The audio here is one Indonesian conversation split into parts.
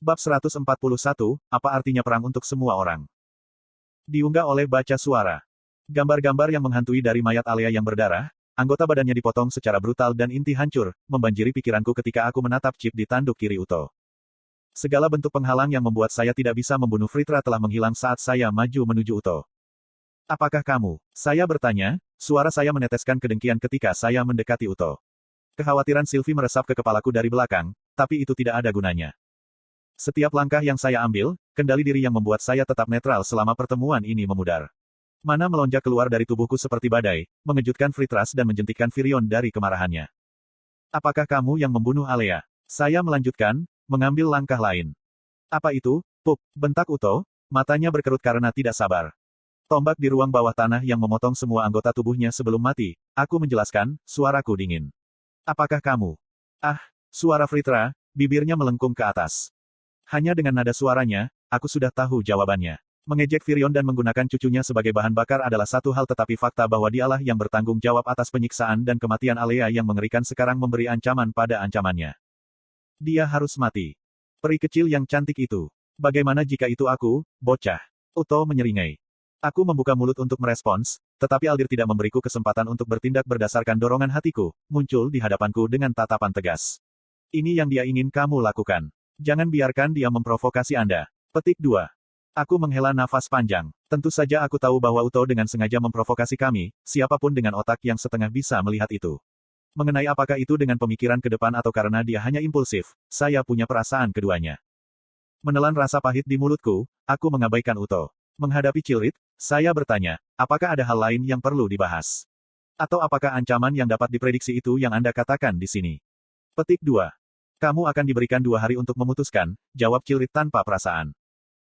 Bab 141, apa artinya perang untuk semua orang? Diunggah oleh baca suara. Gambar-gambar yang menghantui dari mayat Alea yang berdarah, anggota badannya dipotong secara brutal dan inti hancur, membanjiri pikiranku ketika aku menatap chip di tanduk kiri Uto. Segala bentuk penghalang yang membuat saya tidak bisa membunuh Fritra telah menghilang saat saya maju menuju Uto. Apakah kamu? Saya bertanya, suara saya meneteskan kedengkian ketika saya mendekati Uto. Kekhawatiran Sylvie meresap ke kepalaku dari belakang, tapi itu tidak ada gunanya. Setiap langkah yang saya ambil, kendali diri yang membuat saya tetap netral selama pertemuan ini memudar. Mana melonjak keluar dari tubuhku seperti badai, mengejutkan Fritras dan menjentikkan Virion dari kemarahannya. Apakah kamu yang membunuh Alea? Saya melanjutkan, mengambil langkah lain. Apa itu? Pup, bentak Uto, matanya berkerut karena tidak sabar. Tombak di ruang bawah tanah yang memotong semua anggota tubuhnya sebelum mati, aku menjelaskan, suaraku dingin. Apakah kamu? Ah, suara Fritra, bibirnya melengkung ke atas. Hanya dengan nada suaranya, aku sudah tahu jawabannya. Mengejek Virion dan menggunakan cucunya sebagai bahan bakar adalah satu hal tetapi fakta bahwa dialah yang bertanggung jawab atas penyiksaan dan kematian Alea yang mengerikan sekarang memberi ancaman pada ancamannya. Dia harus mati. Peri kecil yang cantik itu. Bagaimana jika itu aku, bocah? Uto menyeringai. Aku membuka mulut untuk merespons, tetapi Aldir tidak memberiku kesempatan untuk bertindak berdasarkan dorongan hatiku, muncul di hadapanku dengan tatapan tegas. Ini yang dia ingin kamu lakukan. Jangan biarkan dia memprovokasi Anda. Petik 2. Aku menghela nafas panjang. Tentu saja aku tahu bahwa Uto dengan sengaja memprovokasi kami, siapapun dengan otak yang setengah bisa melihat itu. Mengenai apakah itu dengan pemikiran ke depan atau karena dia hanya impulsif, saya punya perasaan keduanya. Menelan rasa pahit di mulutku, aku mengabaikan Uto. Menghadapi Chilrit, saya bertanya, apakah ada hal lain yang perlu dibahas? Atau apakah ancaman yang dapat diprediksi itu yang Anda katakan di sini? Petik 2. Kamu akan diberikan 2 hari untuk memutuskan, jawab Chilrit tanpa perasaan.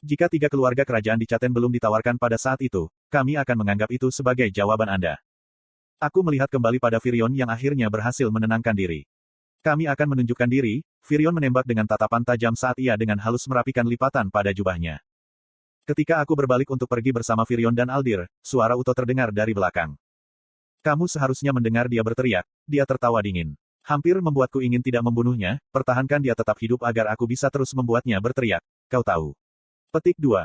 Jika 3 keluarga kerajaan di Chaten belum ditawarkan pada saat itu, kami akan menganggap itu sebagai jawaban Anda. Aku melihat kembali pada Virion yang akhirnya berhasil menenangkan diri. Kami akan menunjukkan diri, Virion menembak dengan tatapan tajam saat ia dengan halus merapikan lipatan pada jubahnya. Ketika aku berbalik untuk pergi bersama Virion dan Aldir, suara Uto terdengar dari belakang. Kamu seharusnya mendengar dia berteriak, dia tertawa dingin. Hampir membuatku ingin tidak membunuhnya, pertahankan dia tetap hidup agar aku bisa terus membuatnya berteriak, kau tahu. Petik 2.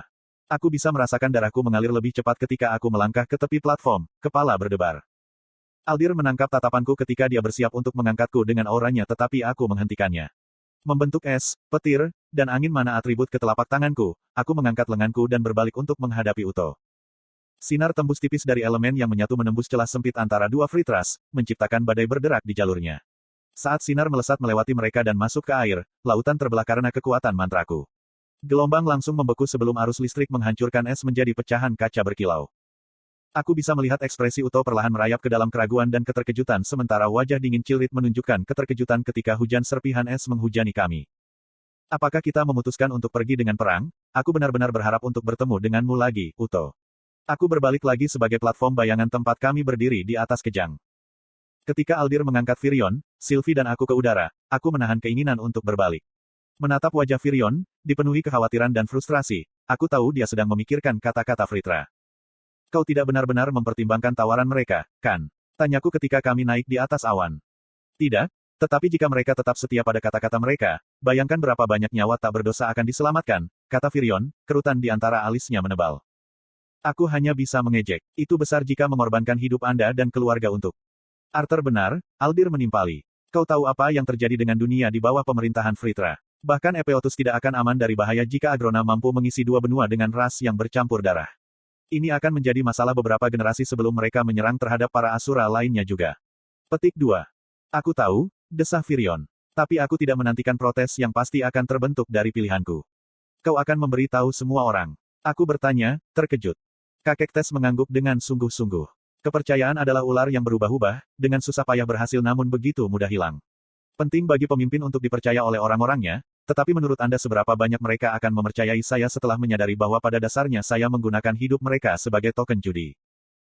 Aku bisa merasakan darahku mengalir lebih cepat ketika aku melangkah ke tepi platform, kepala berdebar. Aldir menangkap tatapanku ketika dia bersiap untuk mengangkatku dengan auranya tetapi aku menghentikannya. Membentuk es, petir, dan angin mana atribut ke telapak tanganku, aku mengangkat lenganku dan berbalik untuk menghadapi Uto. Sinar tembus tipis dari elemen yang menyatu menembus celah sempit antara dua Fritras, menciptakan badai berderak di jalurnya. Saat sinar melesat melewati mereka dan masuk ke air, lautan terbelah karena kekuatan mantraku. Gelombang langsung membeku sebelum arus listrik menghancurkan es menjadi pecahan kaca berkilau. Aku bisa melihat ekspresi Uto perlahan merayap ke dalam keraguan dan keterkejutan sementara wajah dingin Chilrit menunjukkan keterkejutan ketika hujan serpihan es menghujani kami. Apakah kita memutuskan untuk pergi dengan perang? Aku benar-benar berharap untuk bertemu denganmu lagi, Uto. Aku berbalik lagi sebagai platform bayangan tempat kami berdiri di atas kejang. Ketika Aldir mengangkat Virion, Sylvie dan aku ke udara, aku menahan keinginan untuk berbalik. Menatap wajah Virion, dipenuhi kekhawatiran dan frustrasi, aku tahu dia sedang memikirkan kata-kata Fritra. Kau tidak benar-benar mempertimbangkan tawaran mereka, kan? Tanyaku ketika kami naik di atas awan. Tidak, tetapi jika mereka tetap setia pada kata-kata mereka, bayangkan berapa banyak nyawa tak berdosa akan diselamatkan, kata Virion, kerutan di antara alisnya menebal. Aku hanya bisa mengejek, itu besar jika mengorbankan hidup Anda dan keluarga untuk. Arthur benar, Aldir menimpali. Kau tahu apa yang terjadi dengan dunia di bawah pemerintahan Fritra. Bahkan Epeotus tidak akan aman dari bahaya jika Agrona mampu mengisi 2 benua dengan ras yang bercampur darah. Ini akan menjadi masalah beberapa generasi sebelum mereka menyerang terhadap para Asura lainnya juga. Petik 2. Aku tahu, desah Virion. Tapi aku tidak menantikan protes yang pasti akan terbentuk dari pilihanku. Kau akan memberi tahu semua orang. Aku bertanya, terkejut. Kakek Tes mengangguk dengan sungguh-sungguh. Kepercayaan adalah ular yang berubah-ubah, dengan susah payah berhasil namun begitu mudah hilang. Penting bagi pemimpin untuk dipercaya oleh orang-orangnya, tetapi menurut Anda seberapa banyak mereka akan mempercayai saya setelah menyadari bahwa pada dasarnya saya menggunakan hidup mereka sebagai token judi.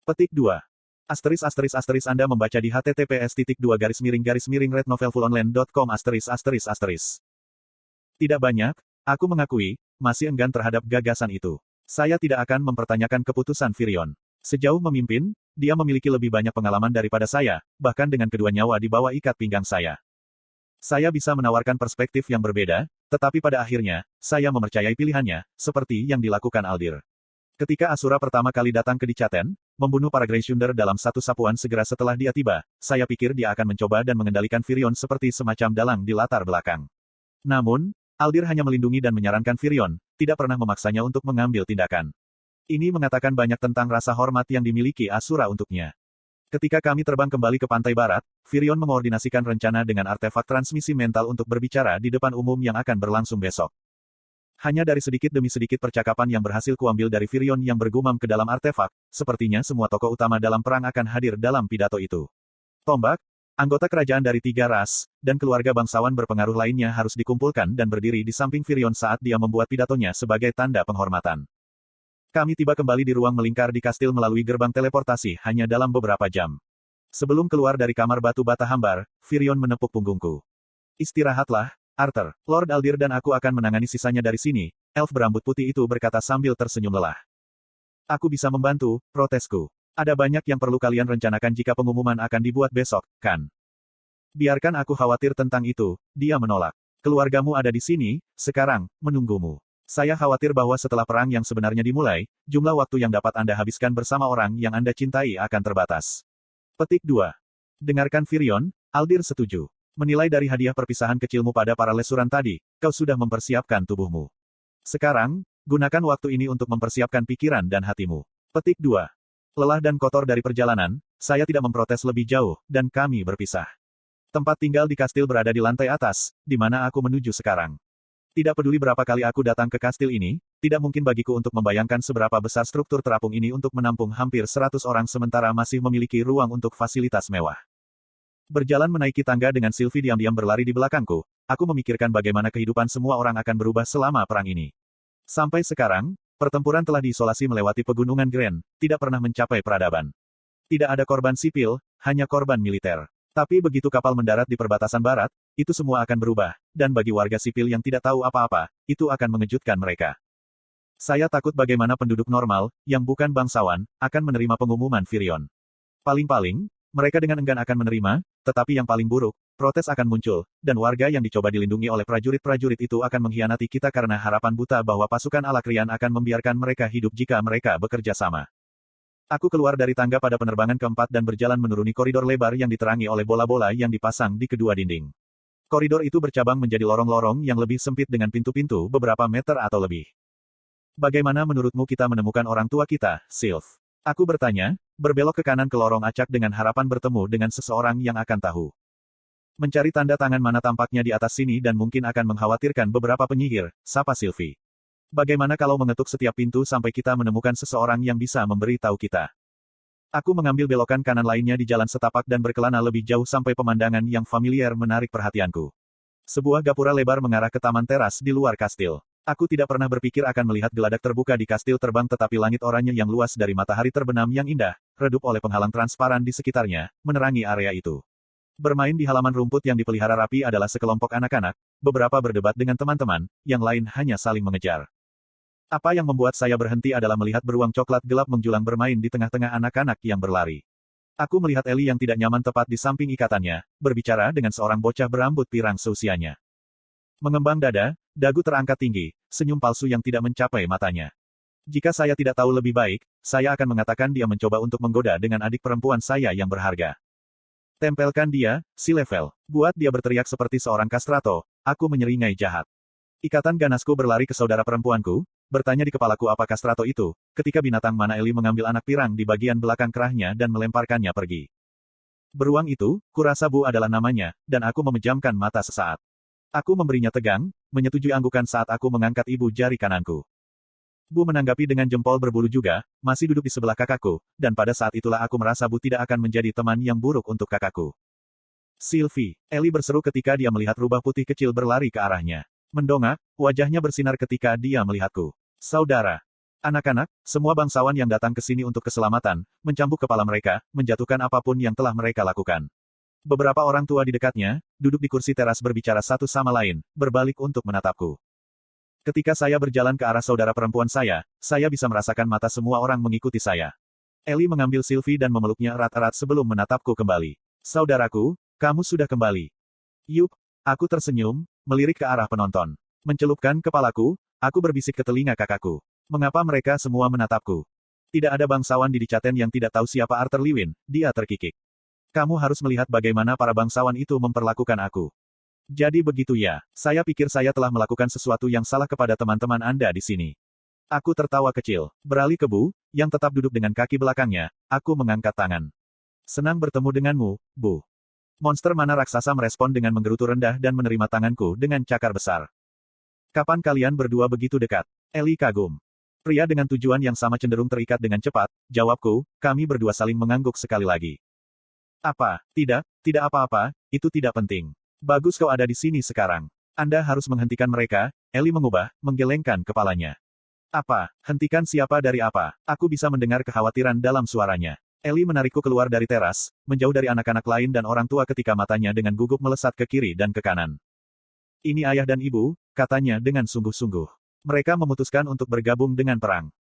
Petik 2. *** Anda membaca di https://rednovelfullonline.com***. Tidak banyak, aku mengakui, masih enggan terhadap gagasan itu. Saya tidak akan mempertanyakan keputusan Virion. Sejauh memimpin, dia memiliki lebih banyak pengalaman daripada saya, bahkan dengan kedua nyawa di bawah ikat pinggang saya. Saya bisa menawarkan perspektif yang berbeda, tetapi pada akhirnya, saya mempercayai pilihannya, seperti yang dilakukan Aldir. Ketika Asura pertama kali datang ke Dicaten, membunuh para Greysunder dalam satu sapuan segera setelah dia tiba, saya pikir dia akan mencoba dan mengendalikan Virion seperti semacam dalang di latar belakang. Namun, Aldir hanya melindungi dan menyarankan Virion, tidak pernah memaksanya untuk mengambil tindakan. Ini mengatakan banyak tentang rasa hormat yang dimiliki Asura untuknya. Ketika kami terbang kembali ke pantai barat, Virion mengoordinasikan rencana dengan artefak transmisi mental untuk berbicara di depan umum yang akan berlangsung besok. Hanya dari sedikit demi sedikit percakapan yang berhasil kuambil dari Virion yang bergumam ke dalam artefak, sepertinya semua tokoh utama dalam perang akan hadir dalam pidato itu. Tombak, anggota kerajaan dari 3 ras, dan keluarga bangsawan berpengaruh lainnya harus dikumpulkan dan berdiri di samping Virion saat dia membuat pidatonya sebagai tanda penghormatan. Kami tiba kembali di ruang melingkar di kastil melalui gerbang teleportasi hanya dalam beberapa jam. Sebelum keluar dari kamar batu bata hambar, Virion menepuk punggungku. Istirahatlah, Arthur. Lord Aldir dan aku akan menangani sisanya dari sini, elf berambut putih itu berkata sambil tersenyum lelah. Aku bisa membantu, protesku. Ada banyak yang perlu kalian rencanakan jika pengumuman akan dibuat besok, kan? Biarkan aku khawatir tentang itu, dia menolak. Keluargamu ada di sini, sekarang, menunggumu. Saya khawatir bahwa setelah perang yang sebenarnya dimulai, jumlah waktu yang dapat Anda habiskan bersama orang yang Anda cintai akan terbatas. Petik 2. Dengarkan Virion, Aldir setuju. Menilai dari hadiah perpisahan kecilmu pada para lesuran tadi, kau sudah mempersiapkan tubuhmu. Sekarang, gunakan waktu ini untuk mempersiapkan pikiran dan hatimu. Petik 2. Lelah dan kotor dari perjalanan, saya tidak memprotes lebih jauh, dan kami berpisah. Tempat tinggal di kastil berada di lantai atas, di mana aku menuju sekarang. Tidak peduli berapa kali aku datang ke kastil ini, tidak mungkin bagiku untuk membayangkan seberapa besar struktur terapung ini untuk menampung hampir 100 orang sementara masih memiliki ruang untuk fasilitas mewah. Berjalan menaiki tangga dengan Sylvie diam-diam berlari di belakangku, aku memikirkan bagaimana kehidupan semua orang akan berubah selama perang ini. Sampai sekarang, pertempuran telah diisolasi melewati pegunungan Grand, tidak pernah mencapai peradaban. Tidak ada korban sipil, hanya korban militer. Tapi begitu kapal mendarat di perbatasan barat, itu semua akan berubah, dan bagi warga sipil yang tidak tahu apa-apa, itu akan mengejutkan mereka. Saya takut bagaimana penduduk normal, yang bukan bangsawan, akan menerima pengumuman Virion. Paling-paling, mereka dengan enggan akan menerima, tetapi yang paling buruk, protes akan muncul, dan warga yang dicoba dilindungi oleh prajurit-prajurit itu akan mengkhianati kita karena harapan buta bahwa pasukan Alakrian akan membiarkan mereka hidup jika mereka bekerja sama. Aku keluar dari tangga pada penerbangan keempat dan berjalan menuruni koridor lebar yang diterangi oleh bola-bola yang dipasang di kedua dinding. Koridor itu bercabang menjadi lorong-lorong yang lebih sempit dengan pintu-pintu beberapa meter atau lebih. Bagaimana menurutmu kita menemukan orang tua kita, Sylph? Aku bertanya, berbelok ke kanan ke lorong acak dengan harapan bertemu dengan seseorang yang akan tahu. Mencari tanda tangan mana tampaknya di atas sini dan mungkin akan mengkhawatirkan beberapa penyihir, sapa Sylvie. Bagaimana kalau mengetuk setiap pintu sampai kita menemukan seseorang yang bisa memberi tahu kita? Aku mengambil belokan kanan lainnya di jalan setapak dan berkelana lebih jauh sampai pemandangan yang familiar menarik perhatianku. Sebuah gapura lebar mengarah ke taman teras di luar kastil. Aku tidak pernah berpikir akan melihat geladak terbuka di kastil terbang tetapi langit oranye yang luas dari matahari terbenam yang indah, redup oleh penghalang transparan di sekitarnya, menerangi area itu. Bermain di halaman rumput yang dipelihara rapi adalah sekelompok anak-anak, beberapa berdebat dengan teman-teman, yang lain hanya saling mengejar. Apa yang membuat saya berhenti adalah melihat beruang coklat gelap menjulang bermain di tengah-tengah anak-anak yang berlari. Aku melihat Ellie yang tidak nyaman tepat di samping ikatannya, berbicara dengan seorang bocah berambut pirang seusianya. Mengembang dada, dagu terangkat tinggi, senyum palsu yang tidak mencapai matanya. Jika saya tidak tahu lebih baik, saya akan mengatakan dia mencoba untuk menggoda dengan adik perempuan saya yang berharga. Tempelkan dia, si level. Buat dia berteriak seperti seorang kastrato, aku menyeringai jahat. Ikatan ganasku berlari ke saudara perempuanku, bertanya di kepalaku apa kastrato itu, ketika binatang mana Eli mengambil anak pirang di bagian belakang kerahnya dan melemparkannya pergi. Beruang itu, kurasa Bu adalah namanya, dan aku memejamkan mata sesaat. Aku memberinya tegang, menyetujui anggukan saat aku mengangkat ibu jari kananku. Bu menanggapi dengan jempol berbulu juga, masih duduk di sebelah kakakku, dan pada saat itulah aku merasa Bu tidak akan menjadi teman yang buruk untuk kakakku. Sylvie, Ellie berseru ketika dia melihat rubah putih kecil berlari ke arahnya. Mendongak, wajahnya bersinar ketika dia melihatku. Saudara. Anak-anak, semua bangsawan yang datang ke sini untuk keselamatan, mencambuk kepala mereka, menjatuhkan apapun yang telah mereka lakukan. Beberapa orang tua di dekatnya, duduk di kursi teras berbicara satu sama lain, berbalik untuk menatapku. Ketika saya berjalan ke arah saudara perempuan saya bisa merasakan mata semua orang mengikuti saya. Ellie mengambil Sylvie dan memeluknya erat-erat sebelum menatapku kembali. Saudaraku, kamu sudah kembali. Yup. Aku tersenyum, melirik ke arah penonton. Mencelupkan kepalaku, aku berbisik ke telinga kakakku. Mengapa mereka semua menatapku? Tidak ada bangsawan di Dicaten yang tidak tahu siapa Arthur Lewin, dia terkikik. Kamu harus melihat bagaimana para bangsawan itu memperlakukan aku. Jadi begitu ya, saya pikir saya telah melakukan sesuatu yang salah kepada teman-teman Anda di sini. Aku tertawa kecil. Beralih ke Bu, yang tetap duduk dengan kaki belakangnya, aku mengangkat tangan. Senang bertemu denganmu, Bu. Monster mana raksasa merespon dengan menggerutu rendah dan menerima tanganku dengan cakar besar. Kapan kalian berdua begitu dekat? Eli kagum. Pria dengan tujuan yang sama cenderung terikat dengan cepat, jawabku, kami berdua saling mengangguk sekali lagi. Apa? Tidak apa-apa, itu tidak penting. Bagus kau ada di sini sekarang. Anda harus menghentikan mereka, Eli mengubah, menggelengkan kepalanya. Apa? Hentikan siapa dari apa? Aku bisa mendengar kekhawatiran dalam suaranya. Eli menarikku keluar dari teras, menjauh dari anak-anak lain dan orang tua ketika matanya dengan gugup melesat ke kiri dan ke kanan. Ini ayah dan ibu, katanya dengan sungguh-sungguh. Mereka memutuskan untuk bergabung dengan perang.